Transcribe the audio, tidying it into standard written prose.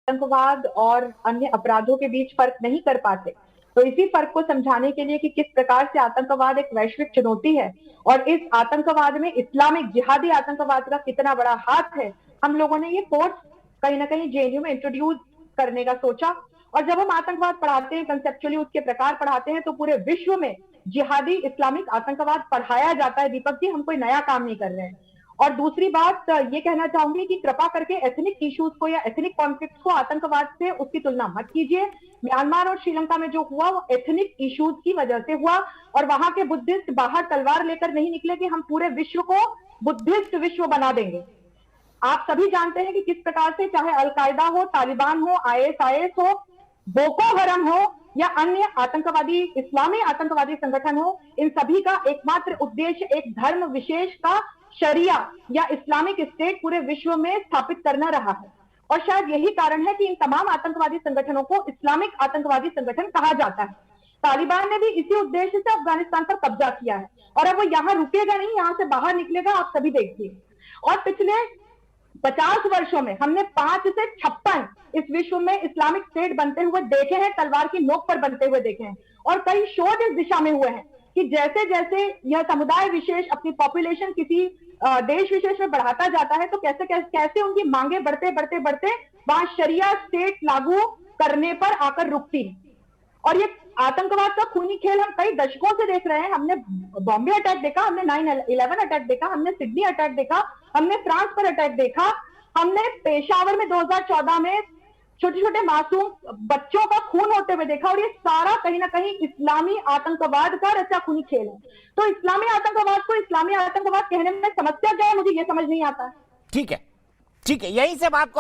आतंकवाद और अन्य अपराधों के बीच फर्क नहीं कर पाते। तो इसी फर्क को समझाने के लिए कि किस प्रकार से आतंकवाद एक वैश्विक चुनौती है और इस आतंकवाद में इस्लामिक जिहादी आतंकवाद का कितना बड़ा हाथ है, हम लोगों ने ये कोर्स कहीं ना कहीं जेएनयू में इंट्रोड्यूस करने का सोचा। और जब हम आतंकवाद पढ़ाते हैं, कंसेप्चुअली उसके प्रकार पढ़ाते हैं, तो पूरे विश्व में जिहादी इस्लामिक आतंकवाद पढ़ाया जाता है। दीपक जी, हम कोई नया काम नहीं कर रहे हैं। और दूसरी बात ये कहना चाहूंगी कि कृपा करके एथनिक इश्यूज को या एथनिक कॉन्फ्लिक्ट को आतंकवाद से उसकी तुलना मत कीजिए। म्यांमार और श्रीलंका में जो हुआ वो एथनिक इश्यूज की वजह से हुआ, और वहां के बुद्धिस्ट बाहर तलवार लेकर नहीं निकले कि हम पूरे विश्व को बुद्धिस्ट विश्व बना देंगे। आप सभी जानते हैं कि किस प्रकार से, चाहे अलकायदा हो, तालिबान हो, आईएसआईएस हो, बोको हरम हो या अन्य आतंकवादी इस्लामी आतंकवादी संगठन हो, इन सभी का एकमात्र उद्देश्य एक धर्म विशेष का शरिया या इस्लामिक स्टेट पूरे विश्व में स्थापित करना रहा है। और शायद यही कारण है कि इन तमाम आतंकवादी संगठनों को इस्लामिक आतंकवादी संगठन कहा जाता है। तालिबान ने भी इसी उद्देश्य से अफगानिस्तान पर कब्जा किया है, और अब वो यहां रुकेगा नहीं, यहां से बाहर निकलेगा, आप सभी देखिए। और पिछले 50 वर्षों में हमने 5 से 56 इस विश्व में इस्लामिक स्टेट बनते हुए देखे हैं, तलवार की नोक पर बनते हुए देखे हैं। और कई शोध इस दिशा में हुए हैं कि जैसे जैसे यह समुदाय विशेष अपनी पॉपुलेशन किसी देश विशेष में बढ़ाता जाता है, तो कैसे कैसे कैसे उनकी मांगे बढ़ते बढ़ते बढ़ते वहां शरिया स्टेट लागू करने पर आकर रुकती है। और ये आतंकवाद का खूनी खेल हम कई दशकों से देख रहे हैं। हमने बॉम्बे अटैक देखा, हमने 9/11 अटैक देखा, हमने सिडनी अटैक देखा, हमने फ्रांस पर अटैक देखा, हमने पेशावर में 2014 में छोटे छोटे मासूम बच्चों का खून होते हुए देखा। और ये सारा कहीं ना कहीं इस्लामी आतंकवाद का रचा खूनी खेल है। तो इस्लामी आतंकवाद को इस्लामी आतंकवाद कहने में समस्या क्या है, मुझे ये समझ नहीं आता। ठीक है, ठीक है, यहीं से बात को